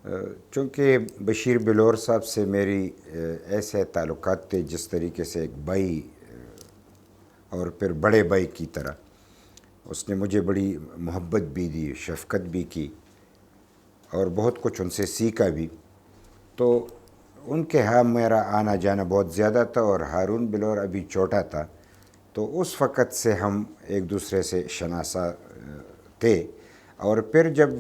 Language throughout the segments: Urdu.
چونکہ بشیر بلور صاحب سے میری ایسے تعلقات تھے جس طریقے سے ایک بھائی اور پھر بڑے بھائی کی طرح اس نے مجھے بڑی محبت بھی دی، شفقت بھی کی اور بہت کچھ ان سے سیکھا بھی۔ تو ان کے ہاں میرا آنا جانا بہت زیادہ تھا، اور ہارون بلور ابھی چھوٹا تھا، تو اس وقت سے ہم ایک دوسرے سے شناسا تھے۔ اور پھر جب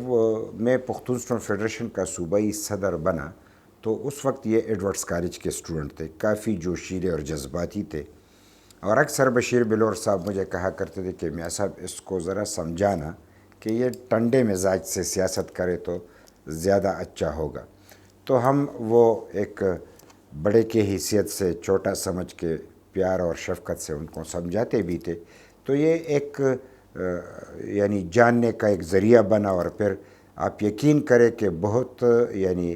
میں پختون اسٹوڈنٹ فیڈریشن کا صوبائی صدر بنا تو اس وقت یہ ایڈورڈس کالج کے اسٹوڈنٹ تھے، کافی جوشیلے اور جذباتی تھے، اور اکثر بشیر بلور صاحب مجھے کہا کرتے تھے کہ میاں صاحب اس کو ذرا سمجھانا کہ یہ ٹنڈے مزاج سے سیاست کرے تو زیادہ اچھا ہوگا۔ تو ہم وہ ایک بڑے کی حیثیت سے چھوٹا سمجھ کے پیار اور شفقت سے ان کو سمجھاتے بھی تھے۔ تو یہ ایک یعنی جاننے کا ایک ذریعہ بنا، اور پھر آپ یقین کریں کہ بہت یعنی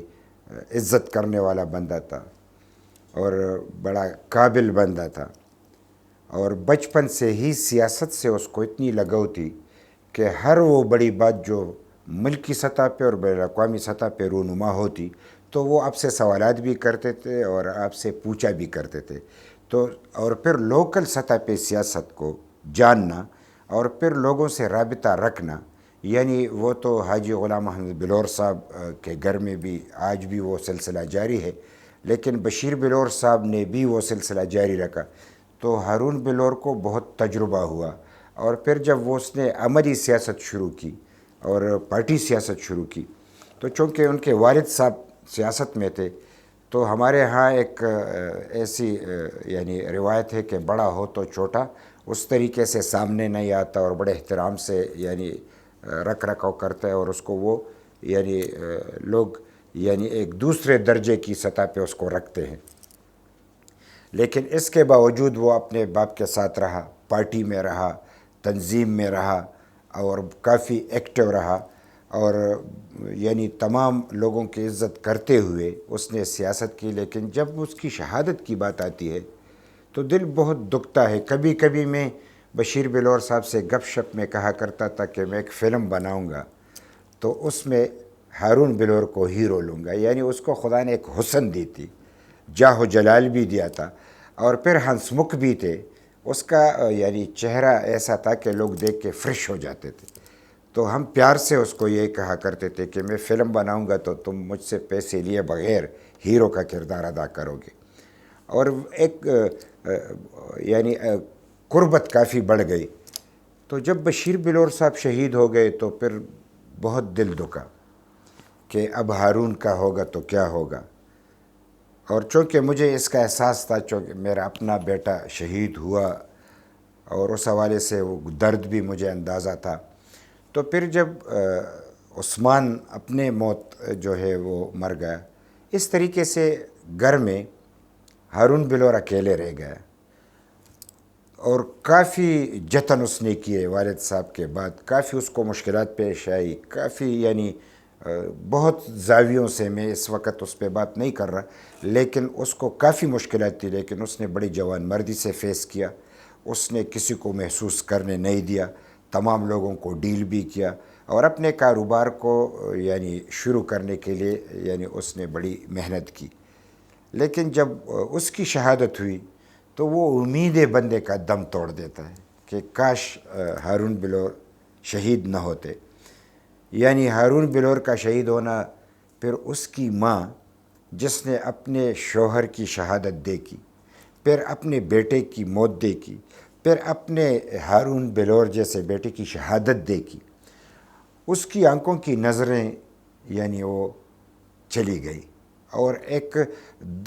عزت کرنے والا بندہ تھا اور بڑا قابل بندہ تھا، اور بچپن سے ہی سیاست سے اس کو اتنی لگاؤ تھی کہ ہر وہ بڑی بات جو ملکی سطح پہ اور بین الاقوامی سطح پہ رونما ہوتی تو وہ آپ سے سوالات بھی کرتے تھے اور آپ سے پوچھا بھی کرتے تھے۔ تو اور پھر لوکل سطح پہ سیاست کو جاننا اور پھر لوگوں سے رابطہ رکھنا، یعنی وہ تو حاجی غلام محمد بلور صاحب کے گھر میں بھی آج بھی وہ سلسلہ جاری ہے، لیکن بشیر بلور صاحب نے بھی وہ سلسلہ جاری رکھا۔ تو ہارون بلور کو بہت تجربہ ہوا، اور پھر جب وہ اس نے عملی سیاست شروع کی اور پارٹی سیاست شروع کی، تو چونکہ ان کے والد صاحب سیاست میں تھے تو ہمارے ہاں ایک ایسی یعنی روایت ہے کہ بڑا ہو تو چھوٹا اس طریقے سے سامنے نہیں آتا، اور بڑے احترام سے یعنی رکھ رکھاؤ کرتا ہے، اور اس کو وہ یعنی لوگ یعنی ایک دوسرے درجے کی سطح پہ اس کو رکھتے ہیں۔ لیکن اس کے باوجود وہ اپنے باپ کے ساتھ رہا، پارٹی میں رہا، تنظیم میں رہا، اور کافی ایکٹیو رہا، اور یعنی تمام لوگوں کی عزت کرتے ہوئے اس نے سیاست کی۔ لیکن جب اس کی شہادت کی بات آتی ہے تو دل بہت دکھتا ہے۔ کبھی کبھی میں بشیر بلور صاحب سے گپ شپ میں کہا کرتا تھا کہ میں ایک فلم بناؤں گا تو اس میں ہارون بلور کو ہیرو لوں گا، یعنی اس کو خدا نے ایک حسن دی تھی، جاہ و جلال بھی دیا تھا، اور پھر ہنسمکھ بھی تھے۔ اس کا یعنی چہرہ ایسا تھا کہ لوگ دیکھ کے فریش ہو جاتے تھے۔ تو ہم پیار سے اس کو یہ کہا کرتے تھے کہ میں فلم بناؤں گا تو تم مجھ سے پیسے لیے بغیر ہیرو کا کردار ادا کرو گے، اور ایک یعنی قربت کافی بڑھ گئی۔ تو جب بشیر بلور صاحب شہید ہو گئے تو پھر بہت دل دکھا کہ اب ہارون کا ہوگا تو کیا ہوگا، اور چونکہ مجھے اس کا احساس تھا، چونکہ میرا اپنا بیٹا شہید ہوا اور اس حوالے سے وہ درد بھی مجھے اندازہ تھا۔ تو پھر جب عثمان اپنے موت جو ہے وہ مر گیا، اس طریقے سے گھر میں ہارون بلور اکیلے رہ گیا، اور کافی جتن اس نے کیے والد صاحب کے بعد، کافی اس کو مشکلات پیش آئی، کافی یعنی بہت زاویوں سے میں اس وقت اس پہ بات نہیں کر رہا، لیکن اس کو کافی مشکلات تھی، لیکن اس نے بڑی جوان مردی سے فیس کیا۔ اس نے کسی کو محسوس کرنے نہیں دیا، تمام لوگوں کو ڈیل بھی کیا، اور اپنے کاروبار کو یعنی شروع کرنے کے لیے یعنی اس نے بڑی محنت کی۔ لیکن جب اس کی شہادت ہوئی تو وہ امید بندے کا دم توڑ دیتا ہے کہ کاش ہارون بلور شہید نہ ہوتے۔ یعنی ہارون بلور کا شہید ہونا، پھر اس کی ماں جس نے اپنے شوہر کی شہادت دیکھی، پھر اپنے بیٹے کی موت دیکھی، پھر اپنے ہارون بلور جیسے بیٹے کی شہادت دیکھی، اس کی آنکھوں کی نظریں یعنی وہ چلی گئی، اور ایک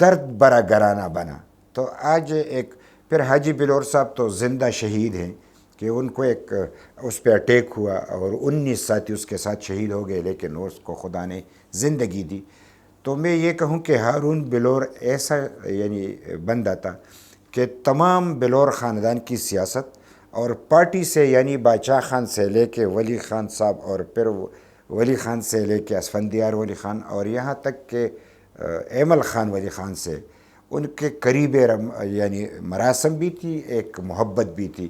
درد بھرا گھرانہ بنا۔ تو آج ایک پھر حاجی بلور صاحب تو زندہ شہید ہیں کہ ان کو ایک اس پہ اٹیک ہوا اور 19 ساتھی اس کے ساتھ شہید ہو گئے، لیکن اس کو خدا نے زندگی دی۔ تو میں یہ کہوں کہ ہارون بلور ایسا یعنی بندہ تھا کہ تمام بلور خاندان کی سیاست اور پارٹی سے، یعنی باچا خان سے لے کے ولی خان صاحب، اور پھر ولی خان سے لے کے اسفندیار ولی خان، اور یہاں تک کہ ایمل خان ولی خان سے، ان کے قریب یعنی مراسم بھی تھی، ایک محبت بھی تھی،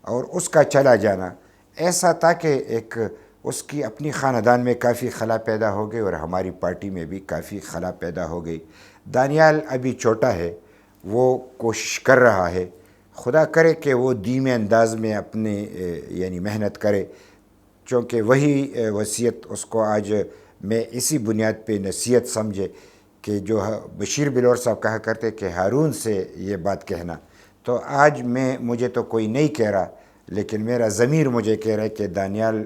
اور اس کا چلا جانا ایسا تھا کہ ایک اس کی اپنی خاندان میں کافی خلا پیدا ہو گئی اور ہماری پارٹی میں بھی کافی خلا پیدا ہو گئی۔ دانیال ابھی چھوٹا ہے، وہ کوشش کر رہا ہے، خدا کرے کہ وہ دھیمے انداز میں اپنے یعنی محنت کرے، چونکہ وہی وصیت اس کو آج میں اسی بنیاد پہ نصیحت سمجھے کہ جو بشیر بلور صاحب کہا کرتے کہ ہارون سے یہ بات کہنا، تو آج مجھے تو کوئی نہیں کہہ رہا، لیکن میرا ضمیر مجھے کہہ رہا ہے کہ دانیال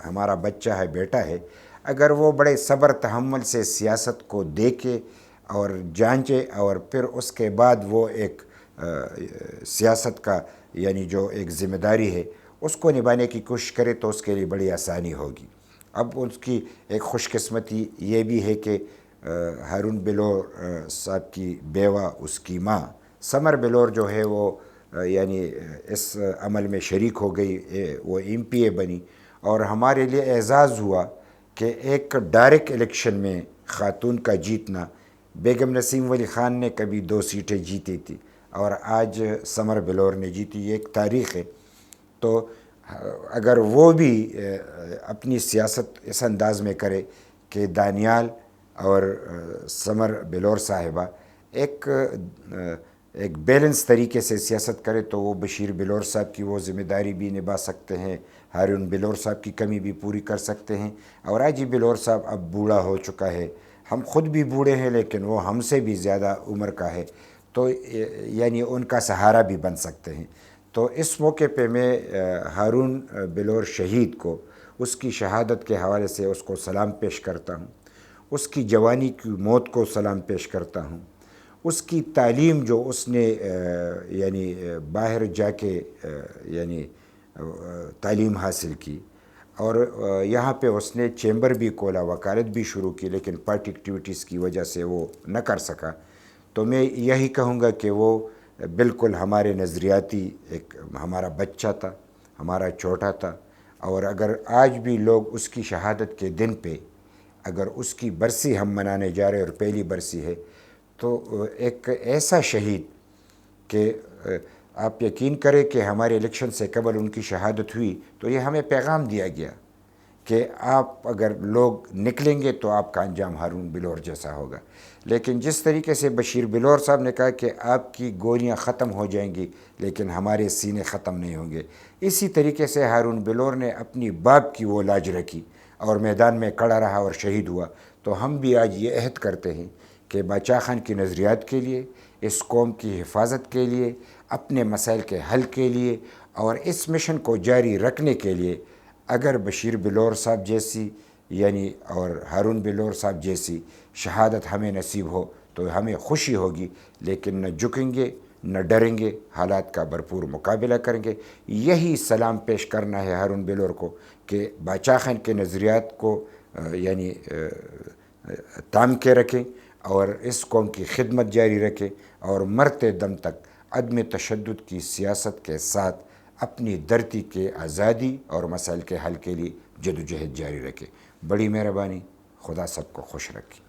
ہمارا بچہ ہے، بیٹا ہے، اگر وہ بڑے صبر تحمل سے سیاست کو دیکھے اور جانچے اور پھر اس کے بعد وہ ایک سیاست کا یعنی جو ایک ذمہ داری ہے اس کو نبھانے کی کوشش کرے تو اس کے لیے بڑی آسانی ہوگی۔ اب اس کی ایک خوش قسمتی یہ بھی ہے کہ ہارون بلور صاحب کی بیوہ، اس کی ماں سمر بلور جو ہے وہ یعنی اس عمل میں شریک ہو گئی، وہ ایم پی اے بنی، اور ہمارے لیے اعزاز ہوا کہ ایک ڈائریکٹ الیکشن میں خاتون کا جیتنا، بیگم نسیم ولی خان نے کبھی 2 سیٹیں جیتی تھی اور آج سمر بلور نے جیتی، یہ ایک تاریخ ہے۔ تو اگر وہ بھی اپنی سیاست اس انداز میں کرے کہ دانیال اور سمر بلور صاحبہ ایک بیلنس طریقے سے سیاست کرے تو وہ بشیر بلور صاحب کی وہ ذمہ داری بھی نبھا سکتے ہیں، ہارون بلور صاحب کی کمی بھی پوری کر سکتے ہیں۔ اور آج ہی بلور صاحب اب بوڑھا ہو چکا ہے، ہم خود بھی بوڑھے ہیں لیکن وہ ہم سے بھی زیادہ عمر کا ہے، تو یعنی ان کا سہارا بھی بن سکتے ہیں۔ تو اس موقع پہ میں ہارون بلور شہید کو اس کی شہادت کے حوالے سے اس کو سلام پیش کرتا ہوں، اس کی جوانی کی موت کو سلام پیش کرتا ہوں، اس کی تعلیم جو اس نے یعنی باہر جا کے یعنی تعلیم حاصل کی اور یہاں پہ اس نے چیمبر بھی کھولا، وکالت بھی شروع کی، لیکن پارٹی ایکٹیویٹیز کی وجہ سے وہ نہ کر سکا۔ تو میں یہی کہوں گا کہ وہ بالکل ہمارے نظریاتی ایک ہمارا بچہ تھا، ہمارا چھوٹا تھا، اور اگر آج بھی لوگ اس کی شہادت کے دن پہ اگر اس کی برسی ہم منانے جا رہے ہیں اور پہلی برسی ہے، تو ایک ایسا شہید کہ آپ یقین کریں کہ ہمارے الیکشن سے قبل ان کی شہادت ہوئی تو یہ ہمیں پیغام دیا گیا کہ آپ اگر لوگ نکلیں گے تو آپ کا انجام ہارون بلور جیسا ہوگا۔ لیکن جس طریقے سے بشیر بلور صاحب نے کہا کہ آپ کی گولیاں ختم ہو جائیں گی لیکن ہمارے سینے ختم نہیں ہوں گے، اسی طریقے سے ہارون بلور نے اپنی باپ کی وہ لاج رکھی اور میدان میں کھڑا رہا اور شہید ہوا۔ تو ہم بھی آج یہ عہد کرتے ہیں کہ باچا خان کی نظریات کے لیے، اس قوم کی حفاظت کے لیے، اپنے مسائل کے حل کے لیے اور اس مشن کو جاری رکھنے کے لیے اگر بشیر بلور صاحب جیسی یعنی اور ہارون بلور صاحب جیسی شہادت ہمیں نصیب ہو تو ہمیں خوشی ہوگی، لیکن نہ جھکیں گے، نہ ڈریں گے، حالات کا بھرپور مقابلہ کریں گے۔ یہی سلام پیش کرنا ہے ہارون بلور کو کہ باچا خان کے نظریات کو یعنی تام کے رکھیں اور اس قوم کی خدمت جاری رکھیں اور مرتے دم تک عدم تشدد کی سیاست کے ساتھ اپنی دھرتی کے آزادی اور مسائل کے حل کے لیے جدوجہد جاری رکھیں۔ بڑی مہربانی، خدا سب کو خوش رکھے۔